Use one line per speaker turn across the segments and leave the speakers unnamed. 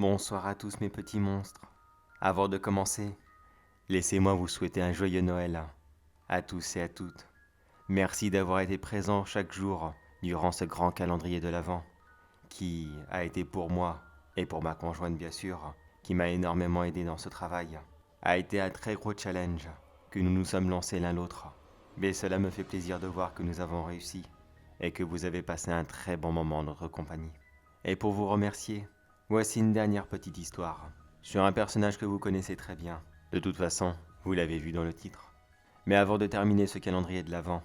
Bonsoir à tous mes petits monstres. Avant de commencer, laissez-moi vous souhaiter un joyeux Noël à tous et à toutes. Merci d'avoir été présents chaque jour durant ce grand calendrier de l'Avent, qui a été pour moi, et pour ma conjointe bien sûr, qui m'a énormément aidé dans ce travail, a été un très gros challenge que nous nous sommes lancés l'un l'autre. Mais cela me fait plaisir de voir que nous avons réussi et que vous avez passé un très bon moment en notre compagnie. Et pour vous remercier, voici une dernière petite histoire sur un personnage que vous connaissez très bien. De toute façon, vous l'avez vu dans le titre. Mais avant de terminer ce calendrier de l'Avent,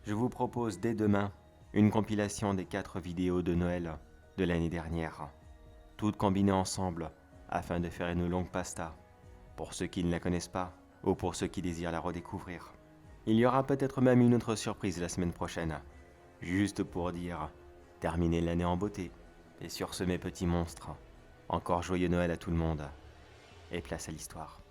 je vous propose dès demain une compilation des 4 vidéos de Noël de l'année dernière, toutes combinées ensemble afin de faire une longue pasta, pour ceux qui ne la connaissent pas ou pour ceux qui désirent la redécouvrir. Il y aura peut-être même une autre surprise la semaine prochaine, juste pour dire terminer l'année en beauté. Et sur ce mes petits monstres, encore joyeux Noël à tout le monde, et place à l'histoire.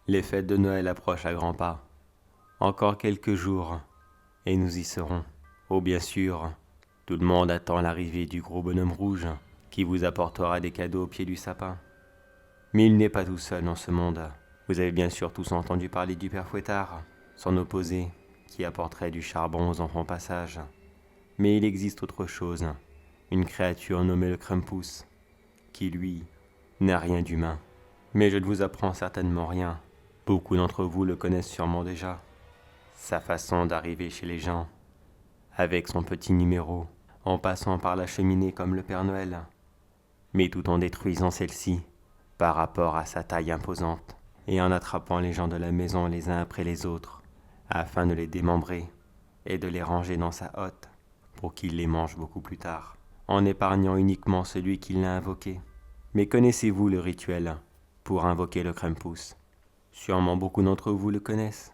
Les fêtes de Noël approchent à grands pas. Encore quelques jours, et nous y serons. Oh bien sûr, tout le monde attend l'arrivée du gros bonhomme rouge, qui vous apportera des cadeaux au pied du sapin. Mais il n'est pas tout seul dans ce monde. Vous avez bien sûr tous entendu parler du Père Fouettard, son opposé, qui apporterait du charbon aux enfants passage. Mais il existe autre chose, une créature nommée le Krampus, qui lui, n'a rien d'humain. Mais je ne vous apprends certainement rien. Beaucoup d'entre vous le connaissent sûrement déjà. Sa façon d'arriver chez les gens, avec son petit numéro, en passant par la cheminée comme le Père Noël, mais tout en détruisant celle-ci par rapport à sa taille imposante, et en attrapant les gens de la maison les uns après les autres, afin de les démembrer et de les ranger dans sa hotte, pour qu'il les mange beaucoup plus tard, en épargnant uniquement celui qui l'a invoqué. Mais connaissez-vous le rituel pour invoquer le Krampus? Sûrement beaucoup d'entre vous le connaissent.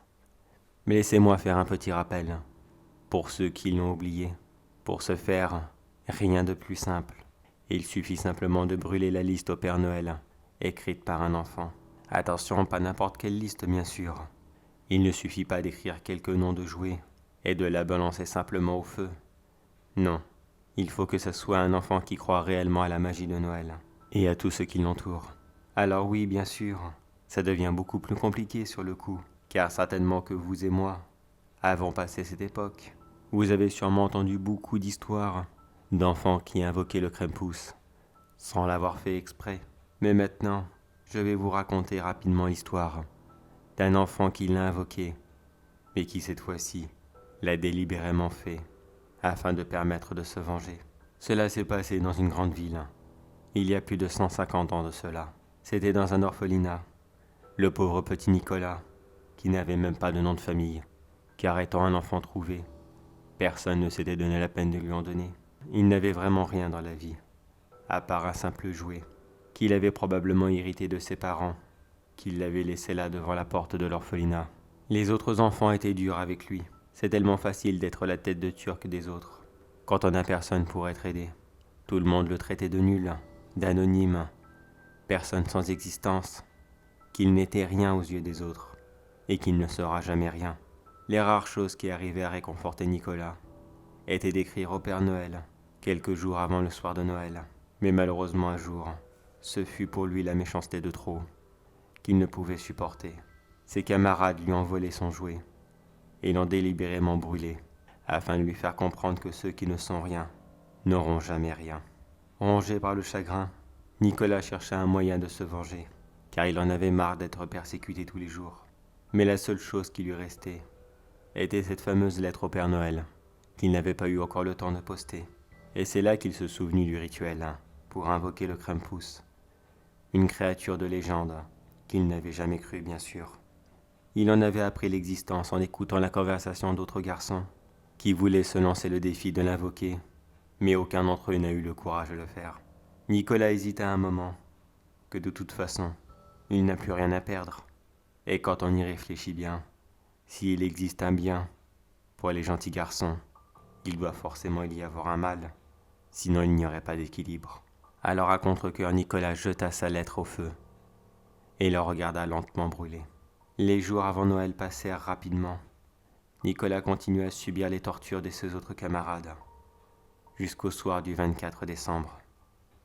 Mais laissez-moi faire un petit rappel, pour ceux qui l'ont oublié. Pour ce faire, rien de plus simple. Il suffit simplement de brûler la liste au Père Noël, écrite par un enfant. Attention, pas n'importe quelle liste bien sûr. Il ne suffit pas d'écrire quelques noms de jouets et de la balancer simplement au feu. Non, il faut que ce soit un enfant qui croit réellement à la magie de Noël et à tout ce qui l'entoure. Alors oui, bien sûr, ça devient beaucoup plus compliqué sur le coup, car certainement que vous et moi avons passé cette époque. Vous avez sûrement entendu beaucoup d'histoires d'enfants qui invoquaient le Krampus, sans l'avoir fait exprès. Mais maintenant, je vais vous raconter rapidement l'histoire d'un enfant qui l'a invoqué, mais qui cette fois-ci l'a délibérément fait, afin de permettre de se venger. Cela s'est passé dans une grande ville, il y a plus de 150 ans de cela. C'était dans un orphelinat. Le pauvre petit Nicolas, qui n'avait même pas de nom de famille, car étant un enfant trouvé, personne ne s'était donné la peine de lui en donner. Il n'avait vraiment rien dans la vie, à part un simple jouet, qu'il avait probablement hérité de ses parents, qui l'avaient laissé là devant la porte de l'orphelinat. Les autres enfants étaient durs avec lui. C'est tellement facile d'être la tête de turc des autres, quand on n'a personne pour être aidé. Tout le monde le traitait de nul, d'anonyme, personne sans existence, qu'il n'était rien aux yeux des autres, et qu'il ne sera jamais rien. Les rares choses qui arrivaient à réconforter Nicolas étaient d'écrire au Père Noël, quelques jours avant le soir de Noël. Mais malheureusement un jour, ce fut pour lui la méchanceté de trop, qu'il ne pouvait supporter. Ses camarades lui ont volé son jouet, et l'ont délibérément brûlé, afin de lui faire comprendre que ceux qui ne sont rien n'auront jamais rien. Rongé par le chagrin, Nicolas chercha un moyen de se venger, car il en avait marre d'être persécuté tous les jours. Mais la seule chose qui lui restait était cette fameuse lettre au Père Noël, qu'il n'avait pas eu encore le temps de poster. Et c'est là qu'il se souvenut du rituel, pour invoquer le Krampus, une créature de légende, qu'il n'avait jamais cru bien sûr. Il en avait appris l'existence en écoutant la conversation d'autres garçons, qui voulaient se lancer le défi de l'invoquer, mais aucun d'entre eux n'a eu le courage de le faire. Nicolas hésita un moment, que de toute façon, il n'a plus rien à perdre. Et quand on y réfléchit bien, s'il existe un bien pour les gentils garçons, il doit forcément y avoir un mal, sinon il n'y aurait pas d'équilibre. Alors à contre-cœur, Nicolas jeta sa lettre au feu et le regarda lentement brûler. Les jours avant Noël passèrent rapidement, Nicolas continua à subir les tortures de ses autres camarades, jusqu'au soir du 24 décembre.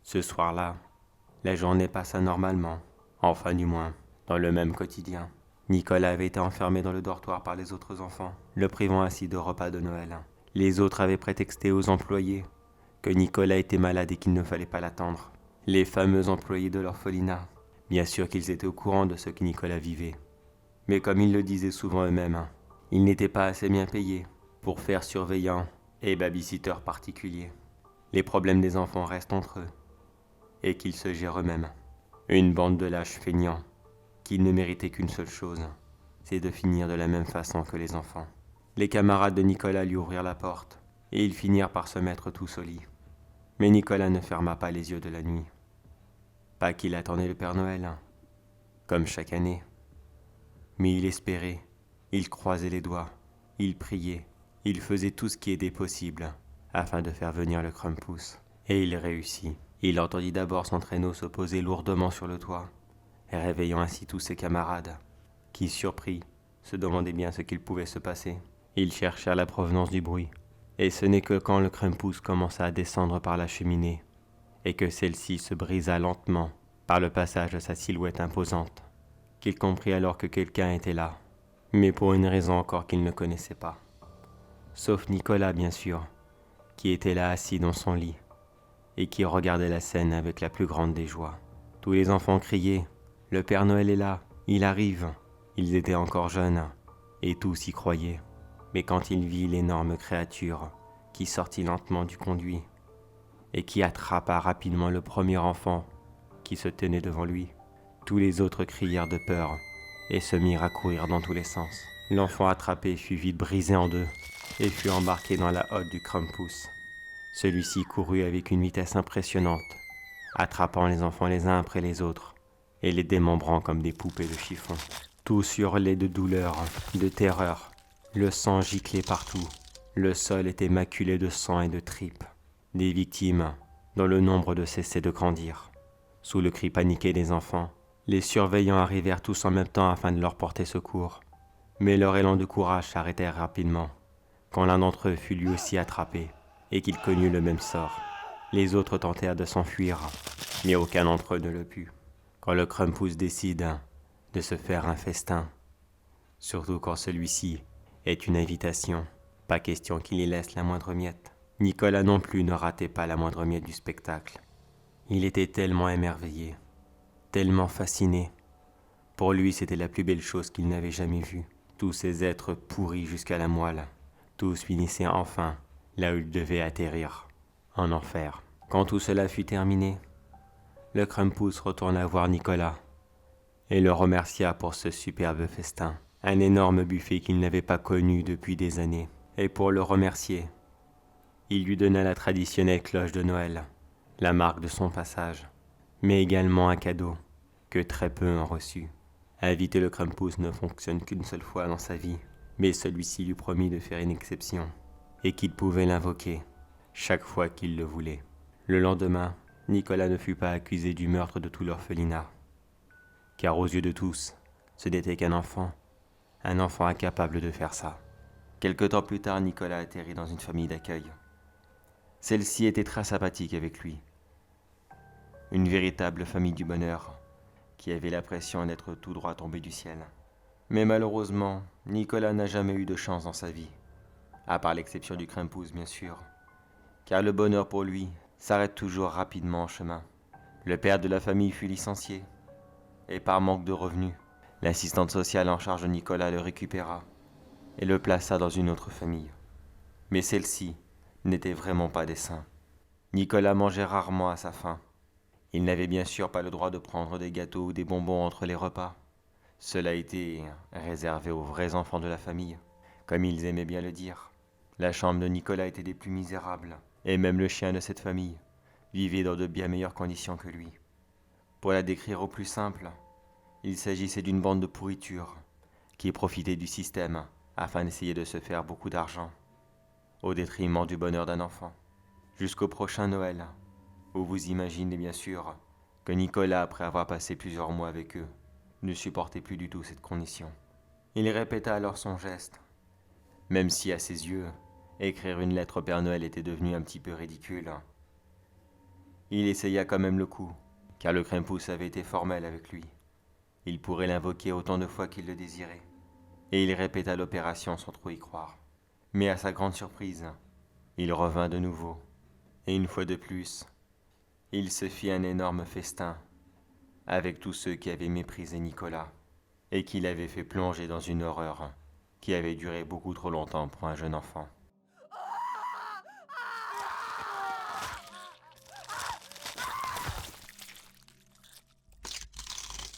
Ce soir-là, la journée passa normalement, enfin du moins, dans le même quotidien. Nicolas avait été enfermé dans le dortoir par les autres enfants, le privant ainsi de repas de Noël. Les autres avaient prétexté aux employés que Nicolas était malade et qu'il ne fallait pas l'attendre. Les fameux employés de l'orphelinat, bien sûr qu'ils étaient au courant de ce que Nicolas vivait. Mais comme ils le disaient souvent eux-mêmes, ils n'étaient pas assez bien payés pour faire surveillant et babysitter particulier. Les problèmes des enfants restent entre eux et qu'ils se gèrent eux-mêmes. Une bande de lâches feignants qui ne méritaient qu'une seule chose, c'est de finir de la même façon que les enfants. Les camarades de Nicolas lui ouvrirent la porte et ils finirent par se mettre tous au lit. Mais Nicolas ne ferma pas les yeux de la nuit. Pas qu'il attendait le Père Noël, comme chaque année. Mais il espérait, il croisait les doigts, il priait, il faisait tout ce qui était possible afin de faire venir le Krampus. Et il réussit. Il entendit d'abord son traîneau se poser lourdement sur le toit, réveillant ainsi tous ses camarades, qui, surpris, se demandaient bien ce qu'il pouvait se passer. Ils cherchèrent la provenance du bruit, et ce n'est que quand le Krampus commença à descendre par la cheminée, et que celle-ci se brisa lentement par le passage de sa silhouette imposante, qu'il comprit alors que quelqu'un était là, mais pour une raison encore qu'il ne connaissait pas. Sauf Nicolas, bien sûr, qui était là assis dans son lit, et qui regardait la scène avec la plus grande des joies. Tous les enfants criaient « Le Père Noël est là, il arrive !» Ils étaient encore jeunes, et tous y croyaient. Mais quand il vit l'énorme créature qui sortit lentement du conduit, et qui attrapa rapidement le premier enfant qui se tenait devant lui, tous les autres crièrent de peur et se mirent à courir dans tous les sens. L'enfant attrapé fut vite brisé en deux et fut embarqué dans la hotte du Krampus. Celui-ci courut avec une vitesse impressionnante, attrapant les enfants les uns après les autres et les démembrant comme des poupées de chiffon. Tous hurlaient de douleur, de terreur. Le sang giclait partout. Le sol était maculé de sang et de tripes. Des victimes dont le nombre ne cessait de grandir. Sous le cri paniqué des enfants, les surveillants arrivèrent tous en même temps afin de leur porter secours. Mais leur élan de courage s'arrêtait rapidement, quand l'un d'entre eux fut lui aussi attrapé et qu'il connut le même sort. Les autres tentèrent de s'enfuir, mais aucun d'entre eux ne le put. Quand le Krampus décide de se faire un festin, surtout quand celui-ci est une invitation, pas question qu'il y laisse la moindre miette. Nicolas non plus ne ratait pas la moindre miette du spectacle. Il était tellement émerveillé, tellement fasciné. Pour lui, c'était la plus belle chose qu'il n'avait jamais vue. Tous ces êtres pourris jusqu'à la moelle, tous finissaient enfin là où ils devaient atterrir, en enfer. Quand tout cela fut terminé, le Krampus retourna voir Nicolas et le remercia pour ce superbe festin, un énorme buffet qu'il n'avait pas connu depuis des années. Et pour le remercier, il lui donna la traditionnelle cloche de Noël, la marque de son passage, mais également un cadeau que très peu ont reçu. Inviter le Krampus ne fonctionne qu'une seule fois dans sa vie, mais celui-ci lui promit de faire une exception et qu'il pouvait l'invoquer chaque fois qu'il le voulait. Le lendemain, Nicolas ne fut pas accusé du meurtre de tout l'orphelinat, car aux yeux de tous, ce n'était qu'un enfant incapable de faire ça. Quelque temps plus tard, Nicolas atterrit dans une famille d'accueil. Celle-ci était très sympathique avec lui. Une véritable famille du bonheur, qui avait l'impression d'être tout droit tombée du ciel. Mais malheureusement, Nicolas n'a jamais eu de chance dans sa vie, à part l'exception du Krampus bien sûr, car le bonheur pour lui s'arrête toujours rapidement en chemin. Le père de la famille fut licencié, et par manque de revenus, l'assistante sociale en charge de Nicolas le récupéra et le plaça dans une autre famille. Mais celle-ci n'était vraiment pas des saints. Nicolas mangeait rarement à sa faim. Il n'avait bien sûr pas le droit de prendre des gâteaux ou des bonbons entre les repas. Cela était réservé aux vrais enfants de la famille, comme ils aimaient bien le dire. La chambre de Nicolas était des plus misérables, et même le chien de cette famille vivait dans de bien meilleures conditions que lui. Pour la décrire au plus simple, il s'agissait d'une bande de pourriture qui profitait du système afin d'essayer de se faire beaucoup d'argent, au détriment du bonheur d'un enfant. Jusqu'au prochain Noël, où vous imaginez bien sûr que Nicolas, après avoir passé plusieurs mois avec eux, ne supportait plus du tout cette condition. Il répéta alors son geste, même si à ses yeux, écrire une lettre au Père Noël était devenu un petit peu ridicule. Il essaya quand même le coup, car le Krampus avait été formel avec lui. Il pourrait l'invoquer autant de fois qu'il le désirait, et il répéta l'opération sans trop y croire. Mais à sa grande surprise, il revint de nouveau, et une fois de plus, il se fit un énorme festin avec tous ceux qui avaient méprisé Nicolas, et qui l'avaient fait plonger dans une horreur qui avait duré beaucoup trop longtemps pour un jeune enfant.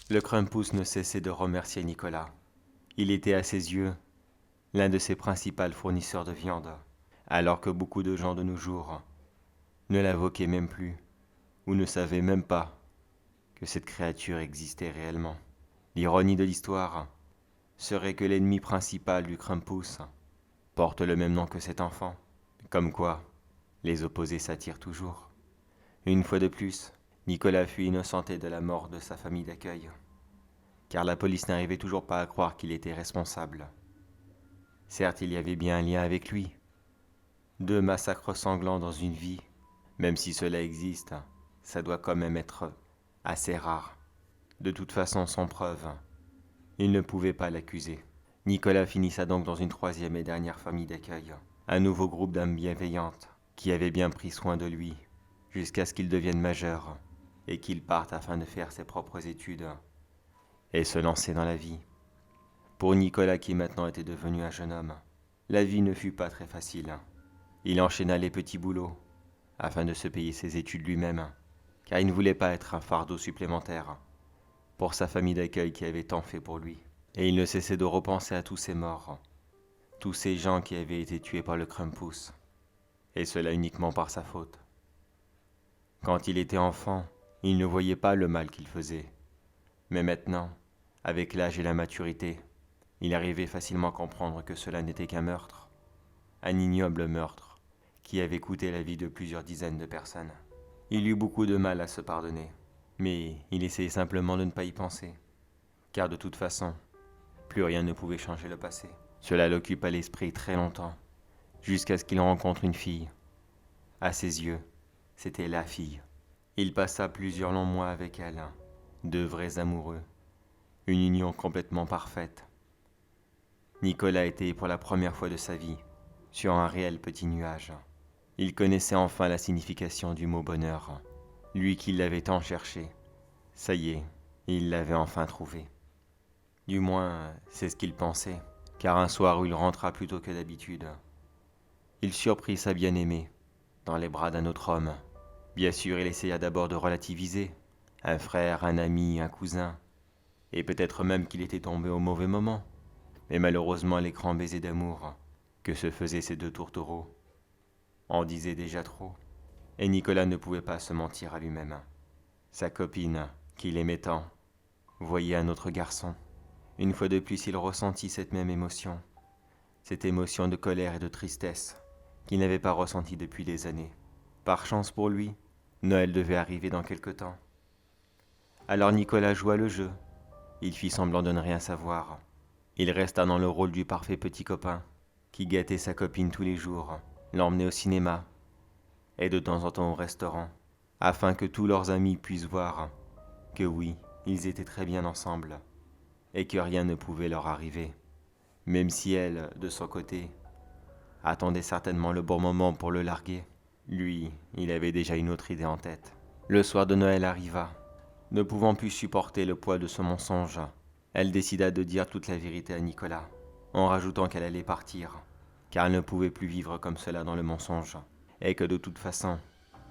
Le Krampus ne cessait de remercier Nicolas. Il était à ses yeux l'un de ses principaux fournisseurs de viande, alors que beaucoup de gens de nos jours ne l'invoquaient même plus, ou ne savaient même pas que cette créature existait réellement. L'ironie de l'histoire serait que l'ennemi principal du Krampus porte le même nom que cet enfant, comme quoi les opposés s'attirent toujours. Une fois de plus, Nicolas fut innocenté de la mort de sa famille d'accueil, car la police n'arrivait toujours pas à croire qu'il était responsable. Certes, il y avait bien un lien avec lui. 2 massacres sanglants dans une vie, même si cela existe, ça doit quand même être assez rare. De toute façon, sans preuve, il ne pouvait pas l'accuser. Nicolas finissa donc dans une 3e et dernière famille d'accueil, un nouveau groupe d'âmes bienveillantes qui avaient bien pris soin de lui, jusqu'à ce qu'il devienne majeur et qu'il parte afin de faire ses propres études et se lancer dans la vie. Pour Nicolas qui maintenant était devenu un jeune homme, la vie ne fut pas très facile. Il enchaîna les petits boulots afin de se payer ses études lui-même, car il ne voulait pas être un fardeau supplémentaire pour sa famille d'accueil qui avait tant fait pour lui. Et il ne cessait de repenser à tous ces morts, tous ces gens qui avaient été tués par le Krampus, et cela uniquement par sa faute. Quand il était enfant, il ne voyait pas le mal qu'il faisait, mais maintenant, avec l'âge et la maturité, il arrivait facilement à comprendre que cela n'était qu'un meurtre, un ignoble meurtre, qui avait coûté la vie de plusieurs dizaines de personnes. Il eut beaucoup de mal à se pardonner, mais il essayait simplement de ne pas y penser, car de toute façon, plus rien ne pouvait changer le passé. Cela l'occupe à l'esprit très longtemps, jusqu'à ce qu'il rencontre une fille. À ses yeux, c'était la fille. Il passa plusieurs longs mois avec elle, 2 vrais amoureux, une union complètement parfaite. Nicolas était pour la première fois de sa vie sur un réel petit nuage. Il connaissait enfin la signification du mot bonheur, lui qui l'avait tant cherché. Ça y est, il l'avait enfin trouvé. Du moins, c'est ce qu'il pensait, car un soir où il rentra plus tôt que d'habitude, il surprit sa bien-aimée dans les bras d'un autre homme. Bien sûr, il essaya d'abord de relativiser, un frère, un ami, un cousin, et peut-être même qu'il était tombé au mauvais moment. Mais malheureusement, les grands baisers d'amour que se faisaient ces 2 tourtereaux en disaient déjà trop, et Nicolas ne pouvait pas se mentir à lui-même. Sa copine, qu'il aimait tant, voyait un autre garçon. Une fois de plus, il ressentit cette même émotion, cette émotion de colère et de tristesse qu'il n'avait pas ressentie depuis des années. Par chance pour lui, Noël devait arriver dans quelque temps. Alors Nicolas joua le jeu. Il fit semblant de ne rien savoir. Il resta dans le rôle du parfait petit copain, qui gâtait sa copine tous les jours, l'emmenait au cinéma, et de temps en temps au restaurant, afin que tous leurs amis puissent voir que oui, ils étaient très bien ensemble, et que rien ne pouvait leur arriver. Même si elle, de son côté, attendait certainement le bon moment pour le larguer, lui, il avait déjà une autre idée en tête. Le soir de Noël arriva. Ne pouvant plus supporter le poids de ce mensonge, elle décida de dire toute la vérité à Nicolas, en rajoutant qu'elle allait partir, car elle ne pouvait plus vivre comme cela dans le mensonge, et que de toute façon,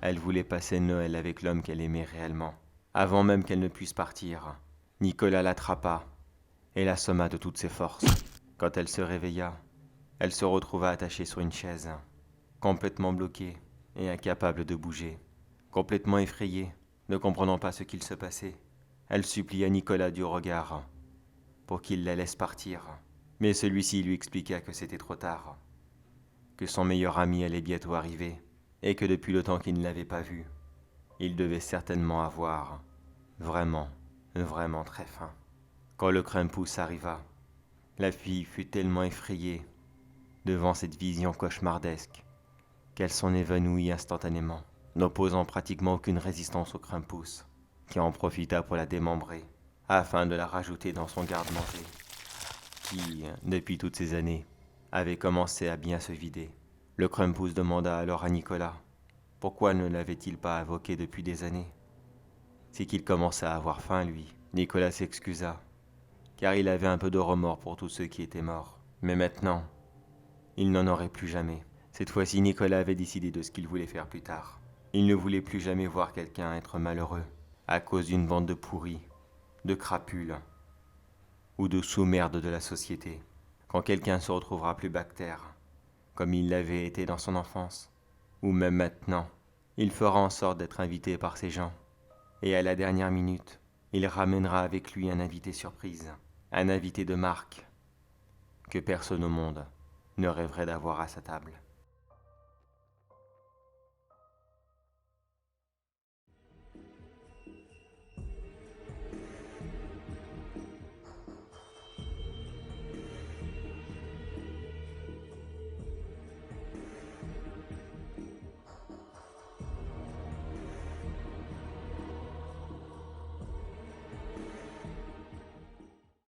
elle voulait passer Noël avec l'homme qu'elle aimait réellement. Avant même qu'elle ne puisse partir, Nicolas l'attrapa et l'assomma de toutes ses forces. Quand elle se réveilla, elle se retrouva attachée sur une chaise, complètement bloquée et incapable de bouger, complètement effrayée, ne comprenant pas ce qu'il se passait. Elle supplia Nicolas du regard pour qu'il la laisse partir, mais celui-ci lui expliqua que c'était trop tard, que son meilleur ami allait bientôt arriver, et que depuis le temps qu'il ne l'avait pas vu, il devait certainement avoir vraiment, vraiment très faim. Quand le Krampus arriva, la fille fut tellement effrayée devant cette vision cauchemardesque, qu'elle s'en évanouit instantanément, n'opposant pratiquement aucune résistance au Krampus, qui en profita pour la démembrer, afin de la rajouter dans son garde-manger, qui, depuis toutes ces années, avait commencé à bien se vider. Le Krampus demanda alors à Nicolas pourquoi ne l'avait-il pas invoqué depuis des années. C'est qu'il commençait à avoir faim, lui. Nicolas s'excusa, car il avait un peu de remords pour tous ceux qui étaient morts. Mais maintenant, il n'en aurait plus jamais. Cette fois-ci, Nicolas avait décidé de ce qu'il voulait faire plus tard. Il ne voulait plus jamais voir quelqu'un être malheureux à cause d'une bande de pourris, de crapules ou de sous-merdes de la société. Quand quelqu'un se retrouvera plus bactère, comme il l'avait été dans son enfance, ou même maintenant, il fera en sorte d'être invité par ces gens. Et à la dernière minute, il ramènera avec lui un invité surprise, un invité de marque, que personne au monde ne rêverait d'avoir à sa table.